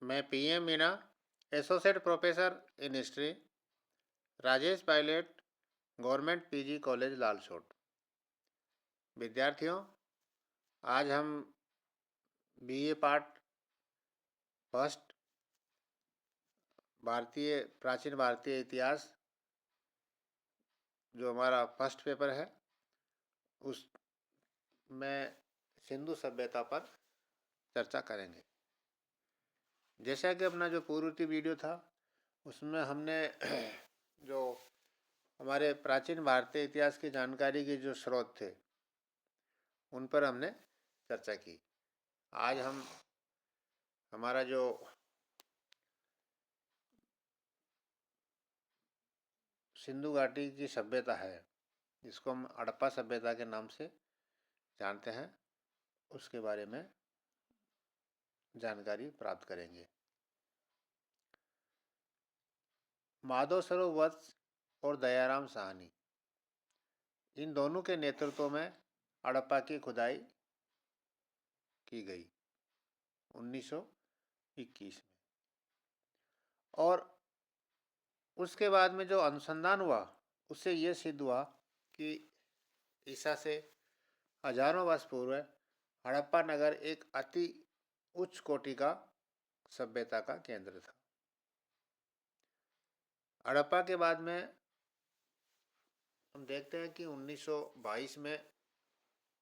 मैं PM Meena, associate professor in history, Rajesh Pilot, government PG college Lalsot. विद्यार्थियों, आज हम BA पार्ट फर्स्ट प्राचीन भारतीय इतिहास जो हमारा फर्स्ट पेपर है उस में सिंधु सभ्यता पर चर्चा करेंगे। जैसा कि अपना जो पूर्ववर्ती वीडियो था उसमें हमने जो हमारे प्राचीन भारतीय इतिहास की जानकारी के जो स्रोत थे उन पर हमने चर्चा की। आज हम हमारा जो सिंधु घाटी की सभ्यता है जिसको हम हड़प्पा सभ्यता के नाम से जानते हैं उसके बारे में जानकारी प्राप्त करेंगे। माधव सरोवर वत्स और दयाराम साहनी इन दोनों के नेतृत्व में हड़प्पा की खुदाई की गई 1921 में, और उसके बाद में जो अनुसंधान हुआ उससे ये सिद्ध हुआ कि ईसा से हजारों वर्ष पूर्व हड़प्पा नगर एक अति उच्च कोटि का सभ्यता का केंद्र था। हड़प्पा के बाद में हम देखते हैं कि 1922 में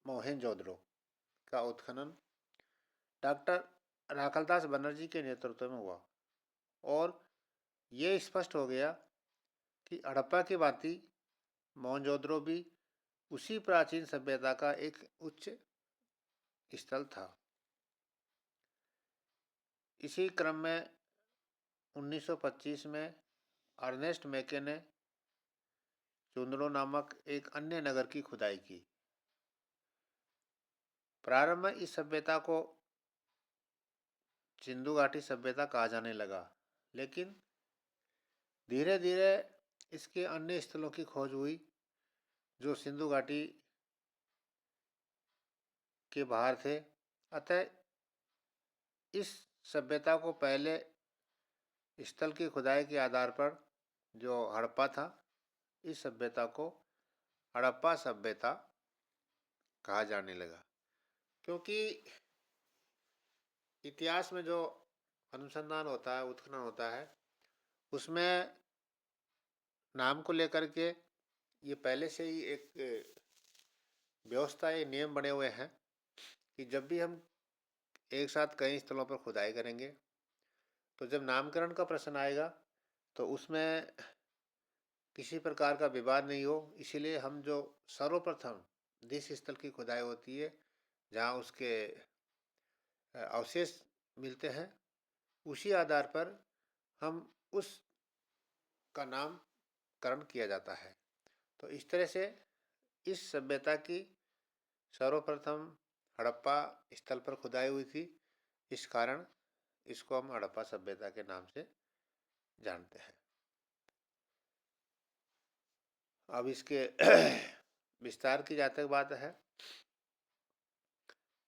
मोहनजोदड़ो का उत्खनन डॉक्टर राखलदास बनर्जी के नेतृत्व में हुआ और ये स्पष्ट हो गया कि हड़प्पा की भांति मोहनजोदड़ो भी उसी प्राचीन सभ्यता का एक उच्च स्थल था। इसी क्रम में 1925 में अर्नेस्ट मैके ने चुंदड़ो नामक एक अन्य नगर की खुदाई की। प्रारंभ में इस सभ्यता को सिंधु घाटी सभ्यता कहा जाने लगा, लेकिन धीरे धीरे इसके अन्य स्थलों की खोज हुई जो सिंधु घाटी के बाहर थे। अतः इस सभ्यता को पहले स्थल की खुदाई के आधार पर जो हड़प्पा था, इस सभ्यता को हड़प्पा सभ्यता कहा जाने लगा, क्योंकि इतिहास में जो अनुसंधान होता है, उत्खनन होता है, उसमें नाम को लेकर के ये पहले से ही एक व्यवस्था, ये नियम बने हुए हैं कि जब भी हम एक साथ कई स्थलों पर खुदाई करेंगे तो जब नामकरण का प्रश्न आएगा तो उसमें किसी प्रकार का विवाद नहीं हो, इसीलिए हम जो सर्वप्रथम जिस स्थल की खुदाई होती है जहाँ उसके अवशेष मिलते हैं उसी आधार पर हम उस का नामकरण किया जाता है। तो इस तरह से इस सभ्यता की सर्वप्रथम हड़प्पा स्थल पर खुदाई हुई थी, इस कारण इसको हम हड़प्पा सभ्यता के नाम से जानते हैं। अब इसके विस्तार की जहाँ तक बात है,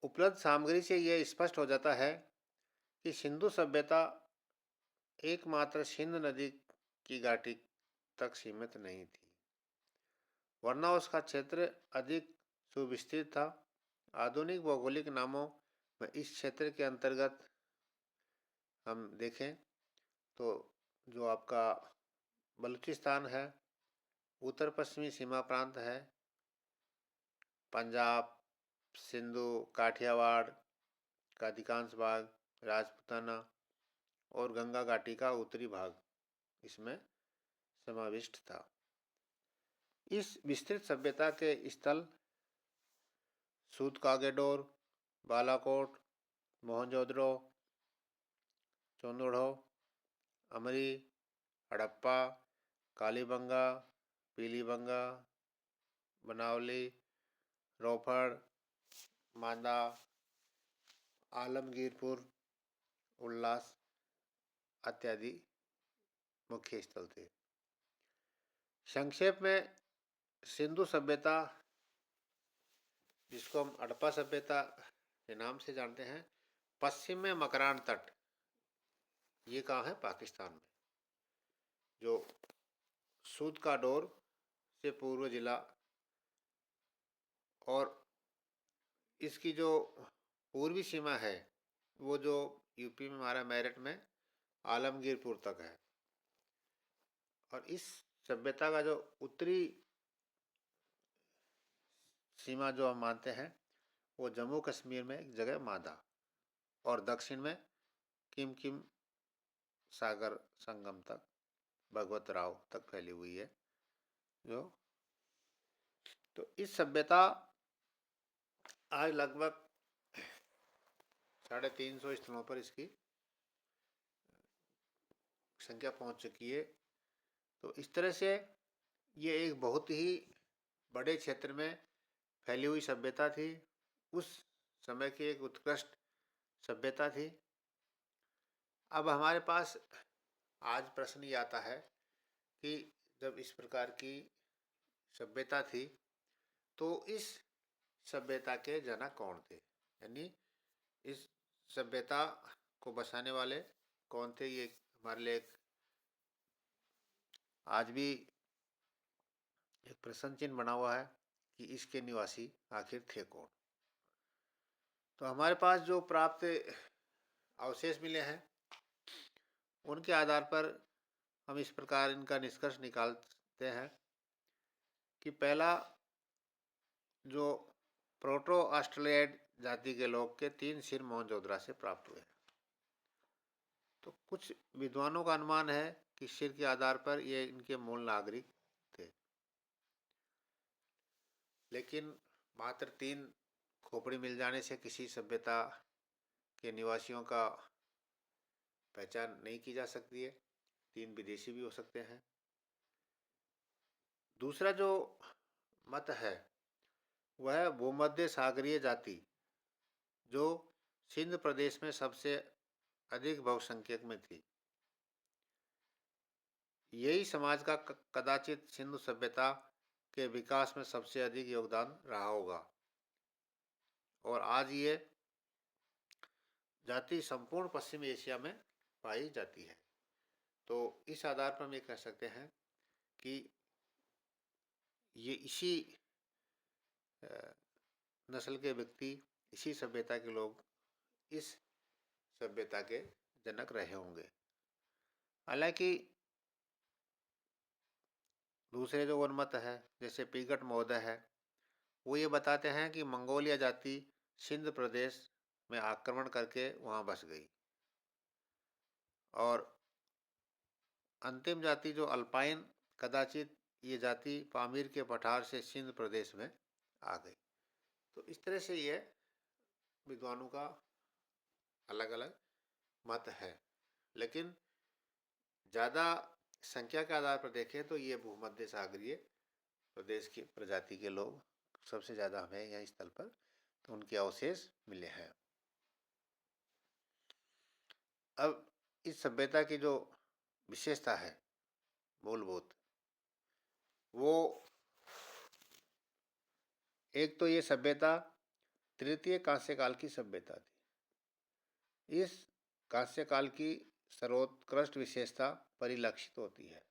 उपलब्ध सामग्री से यह स्पष्ट हो जाता है कि सिंधु सभ्यता एकमात्र सिंध नदी की घाटी तक सीमित नहीं थी, वरना उसका क्षेत्र अधिक सुविस्तृत था। आधुनिक भौगोलिक नामों में इस क्षेत्र के अंतर्गत हम देखें तो जो आपका बलूचिस्तान है, उत्तर पश्चिमी सीमा प्रांत है, पंजाब, सिंधु, काठियावाड़ का अधिकांश भाग, राजपूताना और गंगा घाटी का उत्तरी भाग इसमें समाविष्ट था। इस विस्तृत सभ्यता के स्थल सूतकागेडोर, बालाकोट, मोहनजोदड़ो, चोंदड़ो, अमरी, हड़प्पा, कालीबंगा, पीलीबंगा, बनावली, रोपड़, मांदा, आलमगीरपुर, उल्लास इत्यादि मुख्य स्थल थे। संक्षेप में सिंधु सभ्यता, जिसको हम हड़प्पा सभ्यता के नाम से जानते हैं, पश्चिम में मकरान तट ये कहाँ है? पाकिस्तान में। जो सूद का डोर से पूर्व जिला और इसकी जो पूर्वी सीमा है वो जो यूपी में हमारा मेरठ में आलमगीरपुर तक है। और इस सभ्यता का जो उत्तरी सीमा जो हम मानते हैं वो जम्मू कश्मीर में एक जगह मादा और दक्षिण में किम किम सागर संगम तक भगवत राव तक फैली हुई है। जो तो इस सभ्यता आज लगभग 350 स्थलों पर इसकी संख्या पहुंच चुकी है। तो इस तरह से ये एक बहुत ही बड़े क्षेत्र में फैली हुई सभ्यता थी। उस समय की एक उत्कृष्ट सभ्यता थी। अब हमारे पास आज प्रश्न ये आता है कि जब इस प्रकार की सभ्यता थी तो इस सभ्यता के जनक कौन थे? यानी इस सभ्यता को बसाने वाले कौन थे? ये हमारे लिए आज भी एक प्रश्न चिन्ह बना हुआ है कि इसके निवासी आखिर थे कौन। तो हमारे पास जो प्राप्त अवशेष मिले हैं उनके आधार पर हम इस प्रकार इनका निष्कर्ष निकालते हैं कि पहला जो प्रोटो ऑस्ट्रेलियाइड जाति के लोग के 3 सिर मोहनजोदड़ो से प्राप्त हुए। तो कुछ विद्वानों का अनुमान है कि सिर के आधार पर ये इनके मूल नागरिक थे, लेकिन मात्र 3 खोपड़ी मिल जाने से किसी सभ्यता के निवासियों का पहचान नहीं की जा सकती है। 3 विदेशी भी हो सकते हैं। दूसरा जो मत है वह भूमध्य सागरीय जाति जो सिंध प्रदेश में सबसे अधिक बहुसंख्यक में थी। यही समाज का कदाचित सिंधु सभ्यता के विकास में सबसे अधिक योगदान रहा होगा और आज ये जाति संपूर्ण पश्चिमी एशिया में पाई जाती है। तो इस आधार पर हम ये कह सकते हैं कि ये इसी नस्ल के व्यक्ति, इसी सभ्यता के लोग इस सभ्यता के जनक रहे होंगे। हालांकि दूसरे जो उन्मत है जैसे पिगट महोदय है वो ये बताते हैं कि मंगोलिया जाति सिंध प्रदेश में आक्रमण करके वहाँ बस गई और अंतिम जाति जो अल्पाइन कदाचित ये जाति पामीर के पठार से सिंध प्रदेश में आ गई। तो इस तरह से ये विद्वानों का अलग अलग मत है, लेकिन ज़्यादा संख्या के आधार पर देखें तो ये भूमध्य सागरीय प्रदेश की प्रजाति के लोग सबसे ज़्यादा हमें यहाँ स्थल पर तो उनके अवशेष मिले हैं। अब इस सभ्यता की जो विशेषता है मूलभूत, वो एक तो ये सभ्यता तृतीय कांस्य काल की सभ्यता थी। इस कांस्य काल की सर्वोत्कृष्ट विशेषता परिलक्षित होती है।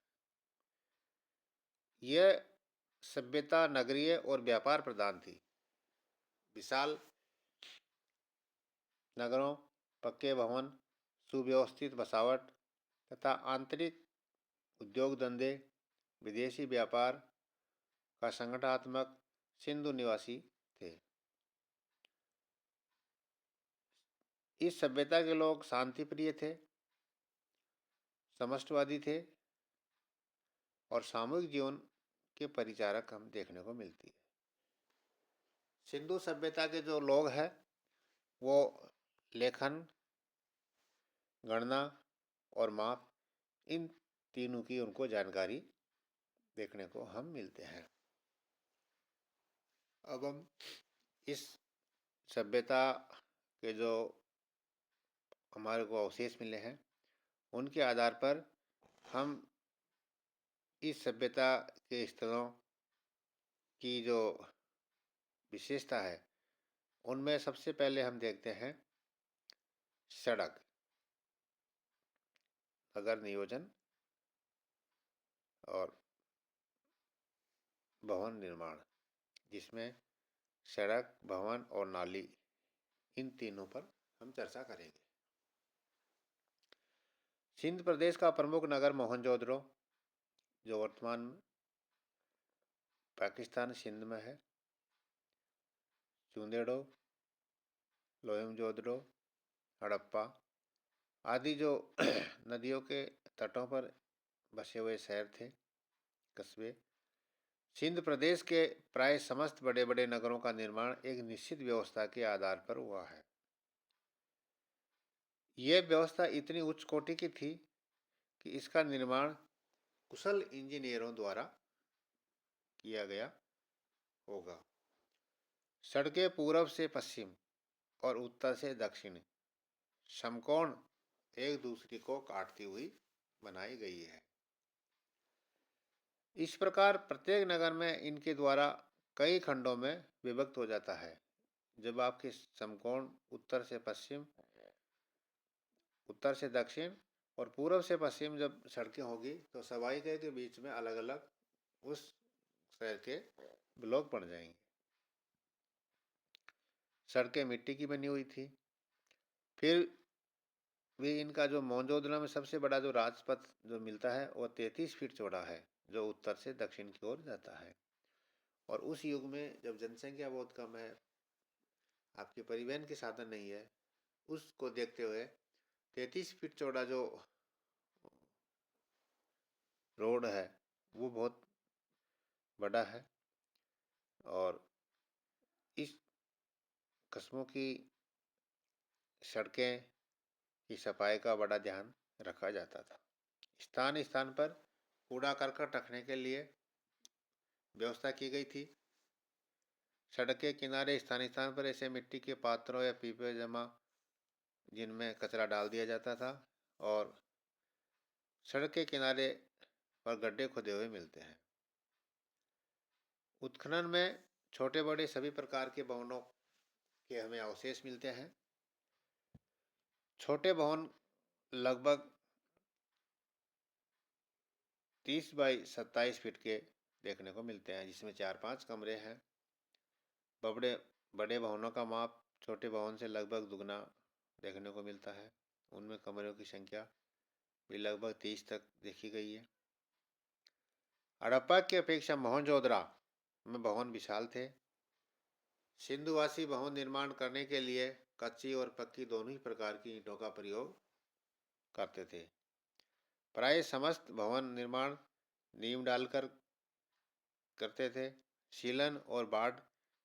यह सभ्यता नगरीय और व्यापार प्रधान थी। विशाल नगरों, पक्के भवन, सुव्यवस्थित बसावट तथा आंतरिक उद्योग धंधे, विदेशी व्यापार का संगठनात्मक सिंधु निवासी थे। इस सभ्यता के लोग शांति प्रिय थे, समष्टवादी थे और सामूहिक जीवन के परिचारक हम देखने को मिलती है। सिंधु सभ्यता के जो लोग हैं वो लेखन, गणना और माप इन तीनों की उनको जानकारी देखने को हम मिलते हैं। अब हम इस सभ्यता के जो हमारे को अवशेष मिले हैं उनके आधार पर हम इस सभ्यता के स्थलों की जो विशेषता है उनमें सबसे पहले हम देखते हैं सड़क। नगर नियोजन और भवन निर्माण, जिसमें सड़क, भवन और नाली, इन तीनों पर हम चर्चा करेंगे। सिंध प्रदेश का प्रमुख नगर मोहनजोदड़ो, जो वर्तमान पाकिस्तान सिंध में है, चूंदेड़ो, लोयमजोदड़ो, हड़प्पा आदि जो नदियों के तटों पर बसे हुए शहर थे, कस्बे। सिंध प्रदेश के प्राय समस्त बड़े बड़े नगरों का निर्माण एक निश्चित व्यवस्था के आधार पर हुआ है। यह व्यवस्था इतनी उच्च कोटि की थी कि इसका निर्माण कुशल इंजीनियरों द्वारा किया गया होगा। सड़कें पूर्व से पश्चिम और उत्तर से दक्षिण समकोण एक दूसरे को काटती हुई बनाई गई है। इस प्रकार प्रत्येक नगर में इनके द्वारा कई खंडों में विभक्त हो जाता है। जब आपके समकोण उत्तर से पश्चिम, उत्तर से दक्षिण और पूर्व से पश्चिम जब सड़कें होगी तो सवाई के बीच में अलग अलग उस शहर के ब्लॉक बन जाएंगे। सड़कें मिट्टी की बनी हुई थी। फिर भी इनका जो मोहनजोदड़ो में सबसे बड़ा जो राजपथ जो मिलता है वो 33 फीट चौड़ा है, जो उत्तर से दक्षिण की ओर जाता है। और उस युग में जब जनसंख्या बहुत कम है, आपके परिवहन के साधन नहीं है, उसको देखते हुए 33 फीट चौड़ा जो रोड है वो बहुत बड़ा है। और इस कस्बों की सड़कें की सफाई का बड़ा ध्यान रखा जाता था। स्थान स्थान पर कूड़ा करकट रखने के लिए व्यवस्था की गई थी। सड़क के किनारे स्थान स्थान पर ऐसे मिट्टी के पात्रों या पीपे जमा जिनमें कचरा डाल दिया जाता था। और सड़क के किनारे पर गड्ढे खोदे हुए मिलते हैं। उत्खनन में छोटे बड़े सभी प्रकार के भवनों के हमें अवशेष मिलते हैं। छोटे भवन लगभग 30 बाई 27 फीट के देखने को मिलते हैं, जिसमें 4-5 कमरे हैं। बड़े भवनों का माप छोटे भवन से लगभग दुगना देखने को मिलता है। उनमें कमरों की संख्या भी लगभग 30 तक देखी गई है। हड़प्पा की अपेक्षा मोहनजोदड़ो में भवन विशाल थे। सिंधुवासी भवन निर्माण करने के लिए कच्ची और पक्की दोनों ही प्रकार की ईंटों का प्रयोग करते थे। प्राय समस्त भवन निर्माण नींव डालकर करते थे। सीलन और बाढ़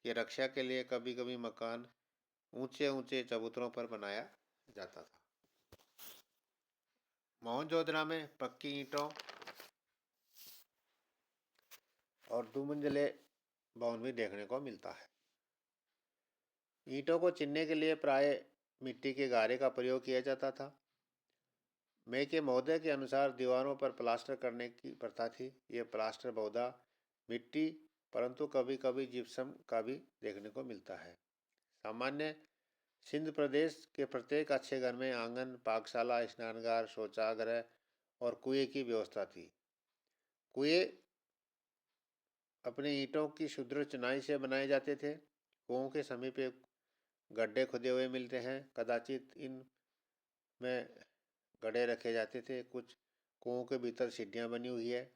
की रक्षा के लिए कभी कभी मकान ऊंचे ऊंचे चबूतरों पर बनाया जाता था। मोहनजोदड़ो में पक्की ईंटों और दुमंजिले भवन भी देखने को मिलता है। ईंटों को चीनने के लिए प्राय मिट्टी के गारे का प्रयोग किया जाता था। मे के महोदय के अनुसार दीवारों पर प्लास्टर करने की प्रथा थी। ये प्लास्टर बहुधा मिट्टी परंतु कभी कभी जिप्सम का भी देखने को मिलता है। सामान्य सिंध प्रदेश के प्रत्येक अच्छे घर में आंगन, पाकशाला, स्नानगार, शौचागार और कुएं की व्यवस्था थी। कुएं अपने ईंटों की सुदृढ़ चिनाई से बनाए जाते थे। कुओं के समीप गड्ढे खुदे हुए मिलते हैं। कदाचित इन में गड्ढे रखे जाते थे। कुछ कुओं के भीतर सीढ़ियाँ बनी हुई है।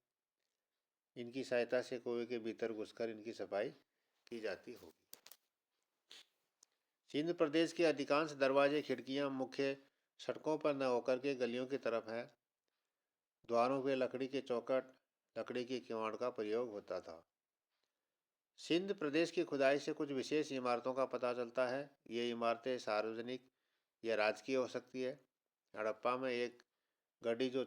इनकी सहायता से कुएं के भीतर घुसकर इनकी सफाई की जाती होगी। सिंध प्रदेश के अधिकांश दरवाजे खिड़कियां मुख्य सड़कों पर न होकर के गलियों की तरफ है। द्वारों पे लकड़ी के चौखट, लकड़ी के किवाड़ का प्रयोग होता था। सिंध प्रदेश की खुदाई से कुछ विशेष इमारतों का पता चलता है। ये इमारतें सार्वजनिक या राजकीय हो सकती है। हड़प्पा में एक गड्ढी जो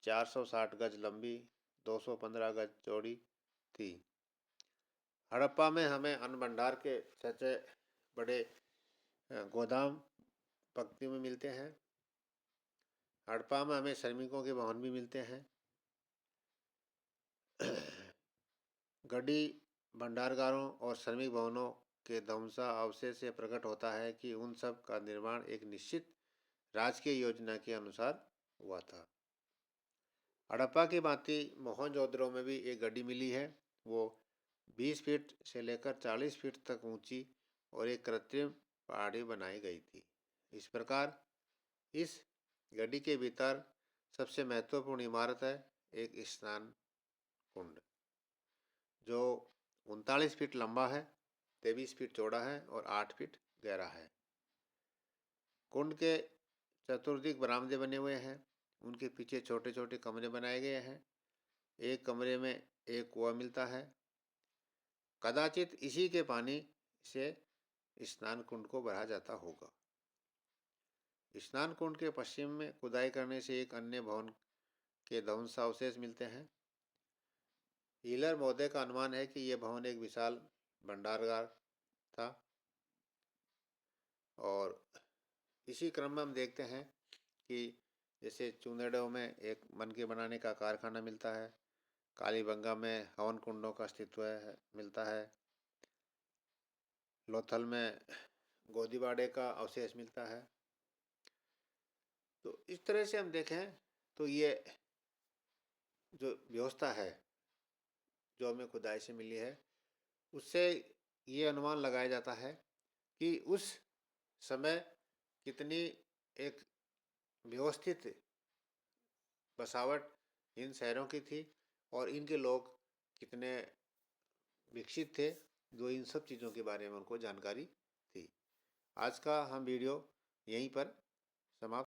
460 गज लंबी, 215 गज चौड़ी थी। हड़प्पा में हमें अन्न भंडार के सच्चे बड़े गोदाम पंक्ति में मिलते हैं। हड़प्पा में हमें श्रमिकों के भवन भी मिलते हैं। गड्ढी, भंडारगारों और श्रमिक भवनों के ध्वंसा अवशेष से प्रकट होता है कि उन सब का निर्माण एक निश्चित राजकीय योजना के अनुसार हुआ था। हड़प्पा की भांति मोहनजोदड़ो में भी एक गड्डी मिली है। वो 20 फीट से लेकर 40 फीट तक ऊंची और एक कृत्रिम पहाड़ी बनाई गई थी। इस प्रकार इस गड्डी के भीतर सबसे महत्वपूर्ण इमारत है एक स्नान कुंड, जो 39 फीट लंबा है, 23 फीट चौड़ा है और 8 फीट गहरा है। कुंड के चतुर्दिक बरामदे बने हुए हैं। उनके पीछे छोटे छोटे कमरे बनाए गए हैं। एक कमरे में एक कुआं मिलता है। कदाचित इसी के पानी से स्नान कुंड को भरा जाता होगा। स्नान कुंड के पश्चिम में खुदाई करने से एक अन्य भवन के ध्वंसावशेष मिलते हैं। हीलर महोदय का अनुमान है कि यह भवन एक विशाल भंडारगार था। और इसी क्रम में हम देखते हैं कि जैसे चूनेडो में एक मनके बनाने का कारखाना मिलता है। कालीबंगा में हवन कुंडों का अस्तित्व मिलता है। लोथल में गोदीबाड़े का अवशेष मिलता है। तो इस तरह से हम देखें तो ये जो व्यवस्था है जो हमें खुदाई से मिली है, उससे ये अनुमान लगाया जाता है कि उस समय कितनी एक व्यवस्थित बसावट इन शहरों की थी और इनके लोग कितने विकसित थे, जो इन सब चीज़ों के बारे में उनको जानकारी थी। आज का हम वीडियो यहीं पर समाप्त